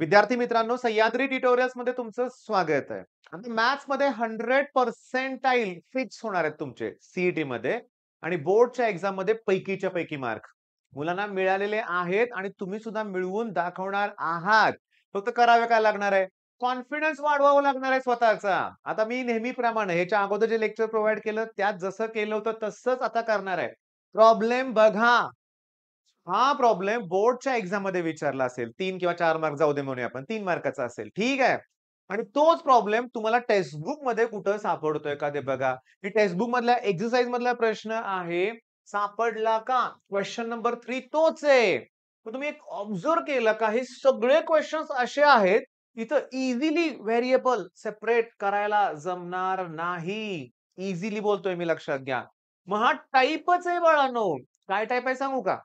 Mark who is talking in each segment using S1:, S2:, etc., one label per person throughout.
S1: विद्यार्थी मित्रांनो, सह्याद्री ट्युटोरियल्स मध्ये तुमचं स्वागत आहे. आता मॅथ्स मध्ये 100% फिक्स होणार आहेत तुमचे सीईटी मध्ये आणि बोर्डच्या एक्झाम मध्ये पैकीच्या पैकी मार्क मुलांना मिळालेले आहेत आणि तुम्ही सुद्धा मिळवून दाखवणार आहात. फक्त करावे काय लागणार आहे? कॉन्फिडन्स वाढवावा लागणार आहे स्वतःचा. आता मी नेहमीप्रमाणे ह्याच्या अगोदर जे लेक्चर प्रोव्हाइड केलं त्यात जसं केलं होतं तसंच आता करणार आहे. प्रॉब्लेम बघा. हा प्रॉब्लेम बोर्डच्या एक्झाम मध्ये विचारला असेल. 3 किंवा 4 मार्क जाऊ दे म्हणूया आपण. 3 मार्काचा असेल. ठीक आहे. आणि तोच प्रॉब्लेम तुम्हाला टेक्स्ट बुक मध्ये कुठं सापडतोय का ते बघा. ही टेक्स्ट बुक मधल्या एक्सरसाइज मधला प्रश्न आहे. सापडला का? क्वेश्चन नंबर 3 तोच आहे. मग तुम्ही एक ऑब्झर्व्ह केलं का हे सगळे क्वेश्चन्स असे आहेत, इथं इझिली व्हेरिएबल सेपरेट करायला जमणार नाही. इझिली बोलतोय मी लक्षात घ्या. मग हा टाइपच आहे बाळांनो. काय टाइप आहे सांगू का?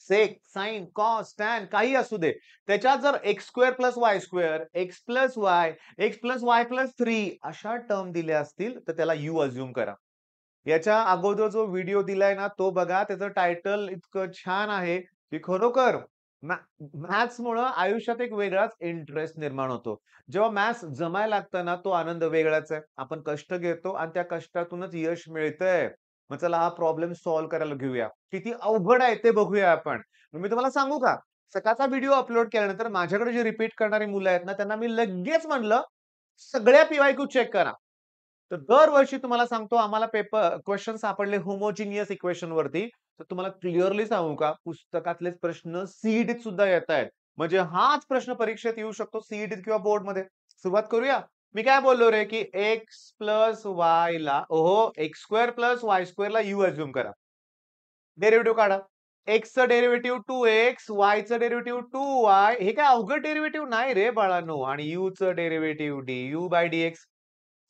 S1: सेक, साइन, कॉस, टॅन काही असू दे. त्याच्यात जर x square plus Y square, x plus y, x plus y plus 3 अशा टर्म दिल्या असतील, तर त्याला यू अझ्युम करा. याच्या अगोदर जो व्हिडिओ दिलाय ना, तो बघा. त्याचं टायटल इतकं छान आहे, की खरोखर मॅथ्समुळं आयुष्यात एक वेगळाच इंटरेस्ट निर्माण होतो. जेव्हा मॅथ्स जमायला लागतं ना, तो आनंद वेगळाच आहे. आपण कष्ट घेतो आणि त्या कष्टातूनच यश मिळतंय. मग चला हा प्रॉब्लेम सॉल्व्ह करायला घेऊया. किती अवघड आहे ते बघूया आपण. मग मी तुम्हाला सांगू का? सकाळचा व्हिडिओ अपलोड केल्यानंतर माझ्याकडे जे रिपीट करणारी मुलं आहेत ना, त्यांना मी लगेच म्हणलं, सगळ्या पी-वाय-क्यू चेक करा. तर दरवर्षी तुम्हाला सांगतो आम्हाला पेपर क्वेशन सापडले होमोजिनियस इक्वेशन वरती. तर तुम्हाला क्लिअरली सांगू का, पुस्तकातलेच प्रश्न सीईटीत सुद्धा येतायत. म्हणजे हाच प्रश्न परीक्षेत येऊ शकतो सीईटीत किंवा बोर्डमध्ये. सुरुवात करूया. मी काय बोललो रे, की एक्स प्लस वाय ला x square plus Y square ला यू अझ्युम करा. डेरिव्हेटिव्ह काढा. एक्सचं डेरिव्हेटिव्ह 2x, वायचं डेरिव्हेटिव्ह 2y. हे काय अवघड डेरिव्हेटिव्ह नाही रे बाळांनो. आणि यूचं डेरिव्हेटिव्ह du बाय dx.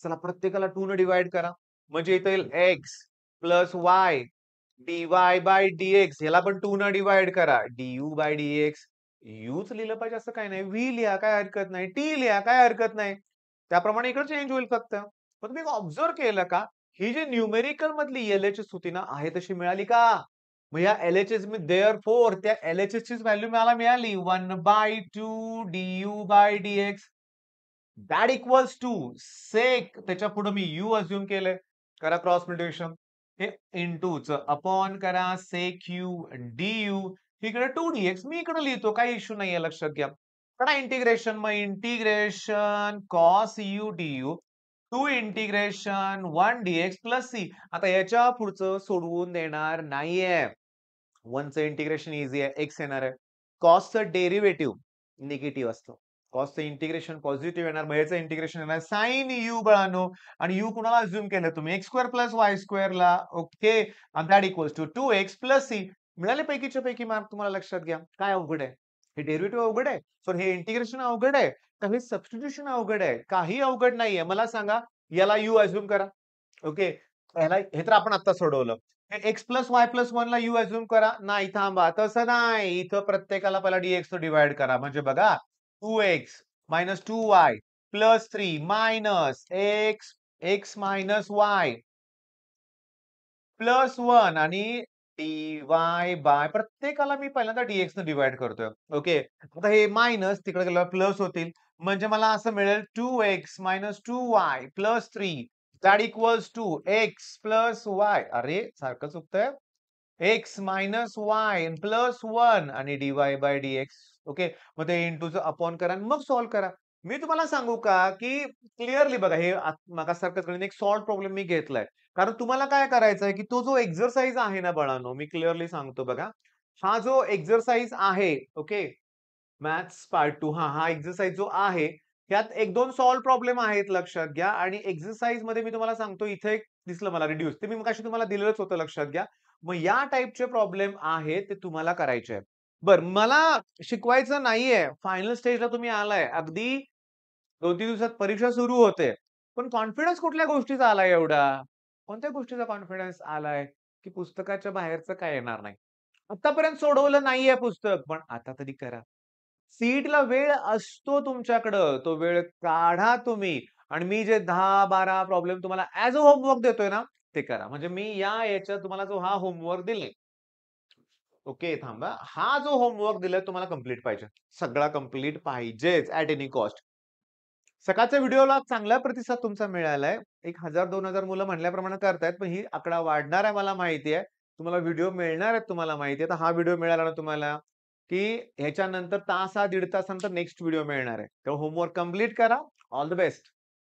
S1: चला प्रत्येकाला 2 ने डिव्हाईड करा. म्हणजे इथे येईल x plus y dy by dx. ह्याला पण 2 ने डिव्हाईड करा. du by dx. यूच लिहिलं पाहिजे असं काही नाही. व्ही लिहा काय हरकत नाही. टी लिहा काय हरकत नाही. त्याप्रमाणे इकडे चेंज होईल फक्त. पण तुम्ही ऑब्झर्व्ह केलं का? ही जी न्यूमेरिकल मधली एलएचएस होती ना, आहे तशी मिळाली का? मग या एलएचएस मी देअरफॉर त्या एलएचएस चीच व्हॅल्यू मला मिळाली 1/2 du by dx. That equals to sec त्याच्या पुढे मी यू अझ्युम केलंय. करा क्रॉस मल्टिप्लिकेशन. हे इनटूचं अपॉन करा सेक यू डी इकडे 2 dx मी इकडे लिहितो काही इश्यू नाहीये लक्षात घ्या. करा इंटिग्रेशन मग integration cos u d 2 integration 1 dx plus c. आता याच्या पुढचं सोडवून देणार नाहीये. 1चं इंटिग्रेशन ईझी आहे. एक्स येणार आहे. कॉसचं डेरिव्हेटिव्ह निगेटिव्ह असतं. कॉसचं इंटिग्रेशन पॉझिटिव्ह येणार. मग याचं इंटिग्रेशन येणार साइन यू बाळांनो. आणि यू कुणाला अझ्युम केलं तुम्ही? एक्स स्क्वेअर प्लस वाय स्क्वेअरला. ओके. आणि that equals to 2x plus C. मिळाले पैकीच्या पैकी मार्क तुम्हाला लक्षात घ्या. काय अवघड आहे? हे डेरिव्हेटिव्ह अवघड आहे? सॉरी हे इंटिग्रेशन अवघड आहे? का हे सबस्टिट्यूशन अवघड आहे? काही अवघड नाहीये. मला सांगा, याला यू अझ्युम करा. ओके. ह्याला हे तर आपण आता सोडवलं. हे एक्स प्लस वाय प्लस 1 ला यू अझ्युम करा. नाही थांबा. तसं नाही. इथं प्रत्येकाला पहिला dx चं डिव्हाईड करा. म्हणजे बघा 2x minus 2y plus 3 minus x x minus y plus 1 आणि dy बाय प्रत्येकाला मी पहिल्यांदा dx न डिव्हाईड करतोय. ओके. आता हे मायनस तिकडे गेल्यावर प्लस होतील. म्हणजे मला असं मिळेल 2x minus 2y plus 3 that equals to x plus y. अरे सारखं चुकतंय. एक्स मायनस वाय प्लस 1 आणि dy बाय dx. ओके. मग ते इंटूचं अपॉन करा आणि मग सॉल्व्ह करा. मी तुम्हाला सांगू का, की क्लिअरली बघा हे मगासारखंच गणित एक सॉल्व्ह प्रॉब्लेम मी घेतलाय. कारण तुम्हाला काय करायचंय, की तो जो एक्सरसाइज आहे ना बाळांनो, मी क्लिअरली सांगतो बघा. हा जो एक्सरसाइज आहे, ओके. मॅथ्स पार्ट 2 हा एक्सरसाइज जो आहे, त्यात 1-2 सॉल्व्ह प्रॉब्लेम आहेत लक्षात घ्या आणि एक्सरसाइजमध्ये मी तुम्हाला सांगतो इथे एक दिसलं मला रिड्यूस. ते मी मगाशी तुम्हाला दिलेलंच होतं लक्षात घ्या. मग या टाइपचे प्रॉब्लेम आहेत ते तुम्हाला करायचे आहेत. बरं मला शिकवायचं नाहीये. फायनल स्टेजला तुम्ही आलाय. अगदी 2-3 दिवसात परीक्षा सुरू होते. पण कॉन्फिडन्स कुठल्या गोष्टीचा आलाय एवढा? कोणत्या गोष्टीचा कॉन्फिडन्स आलाय? की पुस्तकाच्या बाहेरचं काय येणार नाही. आतापर्यंत सोडवलं नाहीये पुस्तक, पण आता तरी करा. सीटला वेळ असतो तुमच्याकडं. तो वेळ काढा तुम्ही आणि मी जे 10-12 प्रॉब्लेम तुम्हाला ॲज अ होमवर्क देतोय ना, ते करा. म्हणजे मी याच्यात तुम्हाला जो हा होमवर्क दिलाय ओके, थांबा. हा जो होमवर्क दिलाय तुम्हाला कंप्लीट पाहिजे. सगळा कंप्लीट पाहिजेच ॲट एनी कॉस्ट. सकाळच्या व्हिडिओला चांगला प्रतिसाद तुमचा मिळालाय. 1000-2000 मुलं म्हणल्याप्रमाणे करतायत, पण ही आकडा वाढणार आहे मला माहिती आहे. तुम्हाला व्हिडिओ मिळणार आहेत तुम्हाला माहिती आहे. तर हा व्हिडिओ मिळाला ना तुम्हाला, की ह्याच्यानंतर तास, 1.5 तासानंतर नेक्स्ट व्हिडिओ मिळणार आहे. तर होमवर्क कंप्लीट करा. All the best.